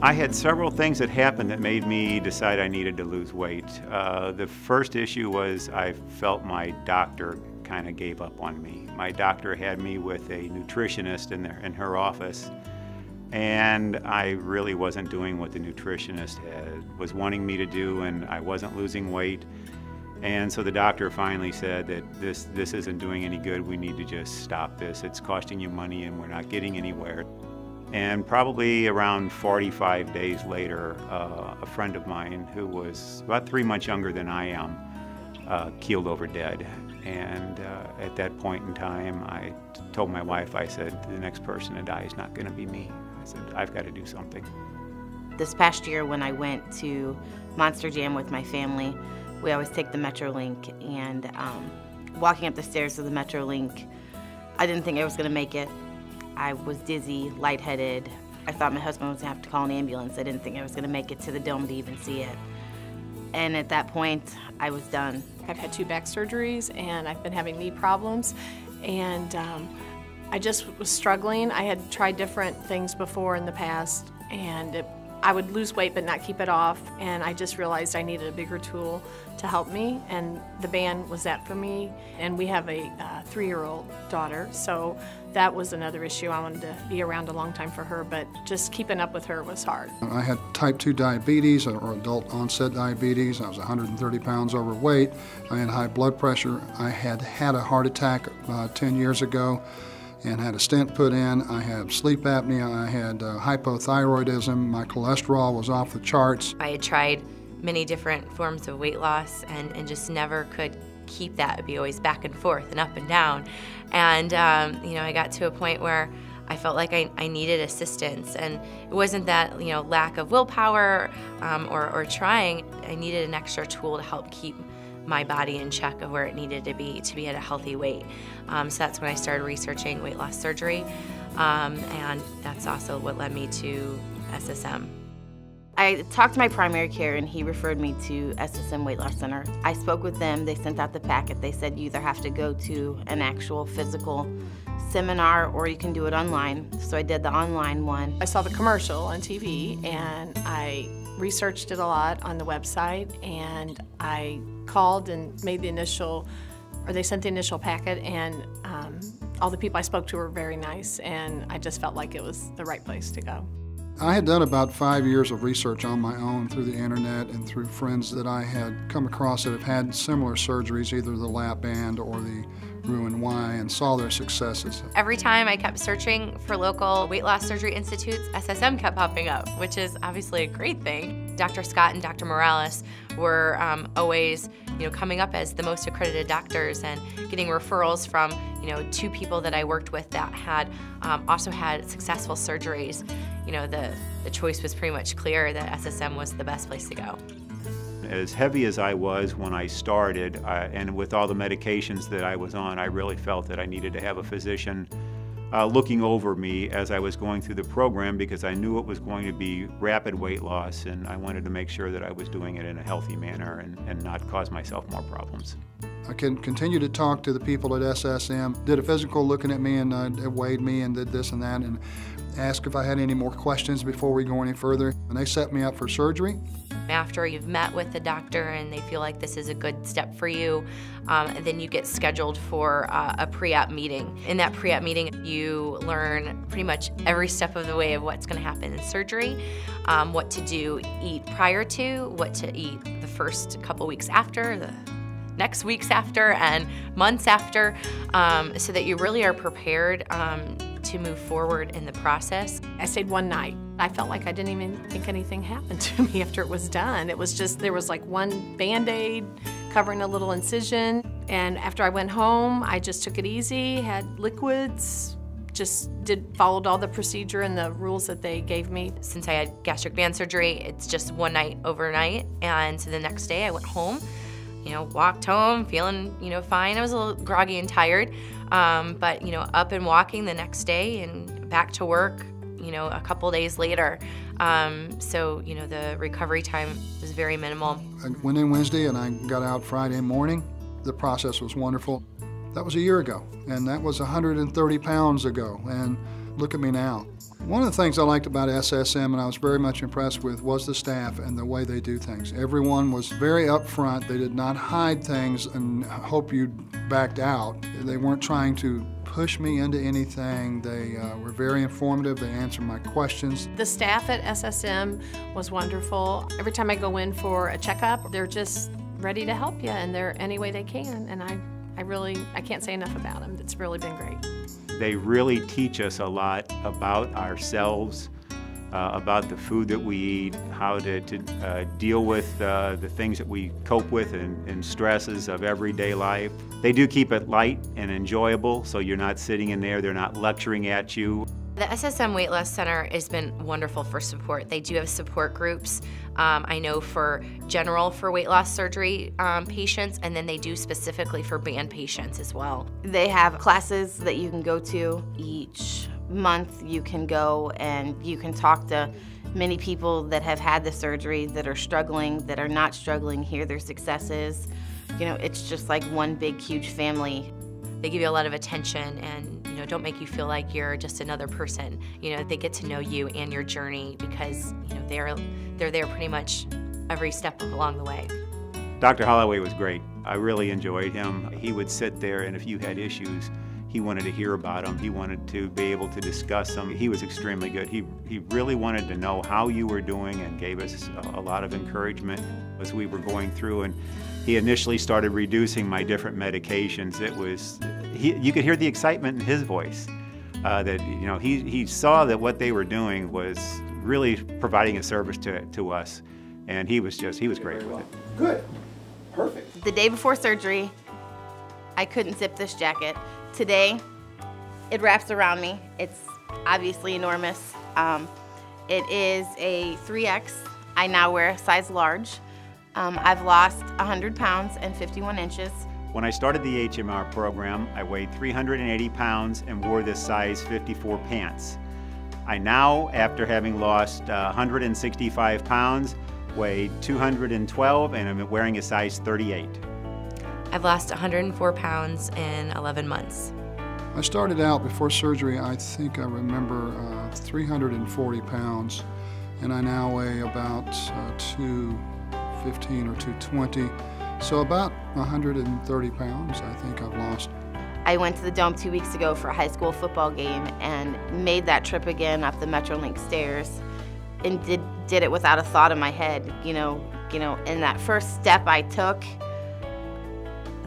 I had several things that happened that made me decide I needed to lose weight. The first issue was I felt my doctor kind of gave up on me. My doctor had me with a nutritionist in her office, and I really wasn't doing what the nutritionist was wanting me to do, and I wasn't losing weight. And so the doctor finally said that this isn't doing any good. We need to just stop this. It's costing you money and we're not getting anywhere. And probably around 45 days later, a friend of mine who was about 3 months younger than I am keeled over dead. And at that point in time, I told my wife, I said, the next person to die is not going to be me. I said, I've got to do something. This past year when I went to Monster Jam with my family, we always take the Metrolink, and walking up the stairs of the Metrolink, I didn't think I was going to make it. I was dizzy, lightheaded. I thought my husband was going to have to call an ambulance. I didn't think I was going to make it to the dome to even see it. And at that point, I was done. I've had 2 back surgeries, and I've been having knee problems, and I just was struggling. I had tried different things before in the past, and I would lose weight but not keep it off, and I just realized I needed a bigger tool to help me, and the band was that for me. And we have a 3-year-old daughter, so that was another issue. I wanted to be around a long time for her, but just keeping up with her was hard. I had type 2 diabetes, or adult onset diabetes. I was 130 pounds overweight. I had high blood pressure. I had had a heart attack 10 years ago and had a stent put in. I had sleep apnea. I had hypothyroidism. My cholesterol was off the charts. I had tried many different forms of weight loss and just never could keep that. It'd be always back and forth and up and down. And you know, I got to a point where I felt like I needed assistance, and it wasn't that, you know, lack of willpower or trying. I needed an extra tool to help keep my body in check of where it needed to be at a healthy weight. So that's when I started researching weight loss surgery, and that's also what led me to SSM. I talked to my primary care, and he referred me to SSM Weight Loss Center. I spoke with them. They sent out the packet. They said you either have to go to an actual physical seminar or you can do it online. So I did the online one. I saw the commercial on TV, and I researched it a lot on the website, and I called and made the initial, or they sent the initial packet, and all the people I spoke to were very nice, and I just felt like it was the right place to go. I had done about 5 years of research on my own through the internet and through friends that I had come across that have had similar surgeries, either the lap band or the Roux-en-Y, and saw their successes. Every time I kept searching for local weight loss surgery institutes, SSM kept popping up, which is obviously a great thing. Dr. Scott and Dr. Morales were always, you know, coming up as the most accredited doctors and getting referrals from, you know, 2 people that I worked with that had also had successful surgeries. You know, the choice was pretty much clear that SSM was the best place to go. As heavy as I was when I started, and with all the medications that I was on, I really felt that I needed to have a physician looking over me as I was going through the program, because I knew it was going to be rapid weight loss, and I wanted to make sure that I was doing it in a healthy manner and not cause myself more problems. I can continue to talk to the people at SSM, did a physical looking at me and weighed me and did this and that, and asked if I had any more questions before we go any further. And they set me up for surgery. After you've met with the doctor and they feel like this is a good step for you, then you get scheduled for a pre-op meeting. In that pre-op meeting, you learn pretty much every step of the way of what's going to happen in surgery, what to do, eat prior to, what to eat the first couple weeks after, the next weeks after, and months after, so that you really are prepared to move forward in the process. I stayed one night. I felt like I didn't even think anything happened to me after it was done. It was just, there was like one Band-Aid covering a little incision, and after I went home, I just took it easy, had liquids, just followed all the procedure and the rules that they gave me. Since I had gastric band surgery, it's just one night overnight, and so the next day I went home, you know, walked home feeling, you know, fine. I was a little groggy and tired, but, you know, up and walking the next day and back to work, you know, a couple days later. So, you know, the recovery time was very minimal. I went in Wednesday and I got out Friday morning. The process was wonderful. That was a year ago, and that was 130 pounds ago, and look at me now. One of the things I liked about SSM and I was very much impressed with was the staff and the way they do things. Everyone was very upfront. They did not hide things and hope you backed out. They weren't trying to push me into anything. They were very informative. They answered my questions. The staff at SSM was wonderful. Every time I go in for a checkup, they're just ready to help you and they're any way they can. And I can't say enough about them. It's really been great. They really teach us a lot about ourselves, about the food that we eat, how to deal with the things that we cope with and stresses of everyday life. They do keep it light and enjoyable, so you're not sitting in there, they're not lecturing at you. The SSM Weight Loss Center has been wonderful for support. They do have support groups. I know for weight loss surgery patients, and then they do specifically for band patients as well. They have classes that you can go to each month. You can go and you can talk to many people that have had the surgery, that are struggling, that are not struggling, hear their successes. You know, it's just like one big, huge family. They give you a lot of attention and don't make you feel like you're just another person. They get to know you and your journey because they're there pretty much every step along the way. Dr. Holloway was great. I really enjoyed him. He would sit there and if you had issues, he wanted to hear about them. He wanted to be able to discuss them. He was extremely good. He really wanted to know how you were doing and gave us a lot of encouragement as we were going through. And he initially started reducing my different medications. You could hear the excitement in his voice. That he saw that what they were doing was really providing a service to us, and he was great with it. Good, perfect. The day before surgery, I couldn't zip this jacket. Today, it wraps around me. It's obviously enormous. It is a 3X. I now wear a size large. I've lost 100 pounds and 51 inches. When I started the HMR program, I weighed 380 pounds and wore this size 54 pants. I now, after having lost 165 pounds, weigh 212 and I'm wearing a size 38. I've lost 104 pounds in 11 months. I started out before surgery, I think I remember 340 pounds, and I now weigh about 215 or 220. So about 130 pounds I think I've lost. I went to the Dome 2 weeks ago for a high school football game and made that trip again up the Metrolink stairs and did it without a thought in my head. In that first step I took,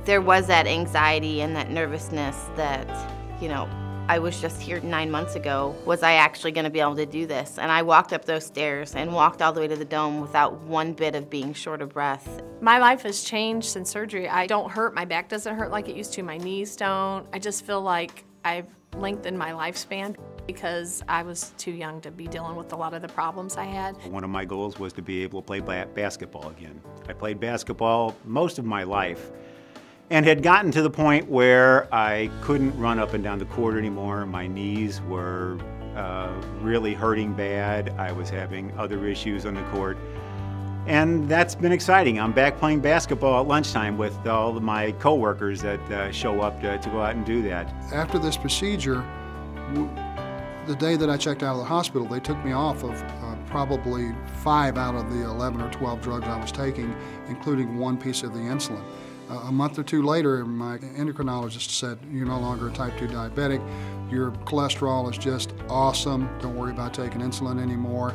there was that anxiety and that nervousness that, I was just here 9 months ago. Was I actually going to be able to do this? And I walked up those stairs and walked all the way to the Dome without one bit of being short of breath. My life has changed since surgery. I don't hurt, my back doesn't hurt like it used to, my knees don't. I just feel like I've lengthened my lifespan because I was too young to be dealing with a lot of the problems I had. One of my goals was to be able to play basketball again. I played basketball most of my life and had gotten to the point where I couldn't run up and down the court anymore. My knees were really hurting bad. I was having other issues on the court. And that's been exciting. I'm back playing basketball at lunchtime with all of my coworkers that show up to go out and do that. After this procedure, the day that I checked out of the hospital, they took me off of probably 5 out of the 11 or 12 drugs I was taking, including one piece of the insulin. A month or two later, my endocrinologist said, "You're no longer a type 2 diabetic. Your cholesterol is just awesome. Don't worry about taking insulin anymore."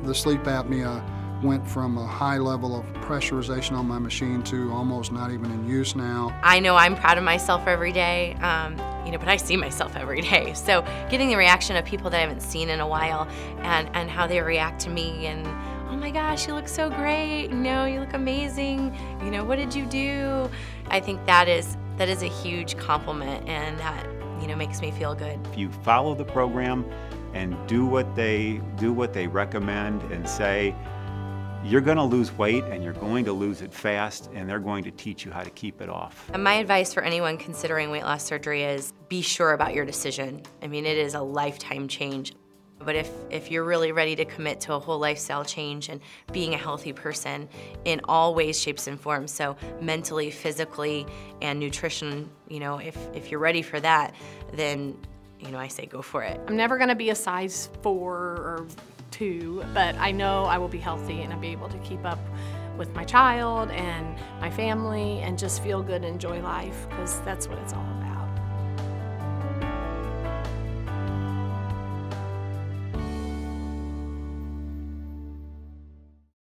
The sleep apnea went from a high level of pressurization on my machine to almost not even in use now. I know I'm proud of myself every day, but I see myself every day. So getting the reaction of people that I haven't seen in a while and how they react to me and, "Oh my gosh, you look so great, you look amazing, what did you do?" I think that is a huge compliment, and that, makes me feel good. If you follow the program and do what they recommend and say, you're going to lose weight and you're going to lose it fast, and they're going to teach you how to keep it off. And my advice for anyone considering weight loss surgery is be sure about your decision. I mean, it is a lifetime change. But if you're really ready to commit to a whole lifestyle change and being a healthy person in all ways, shapes, and forms, so mentally, physically, and nutrition, if you're ready for that, then I say go for it. I'm never going to be a size 4 or 2, but I know I will be healthy and I'll be able to keep up with my child and my family and just feel good and enjoy life, because that's what it's all about.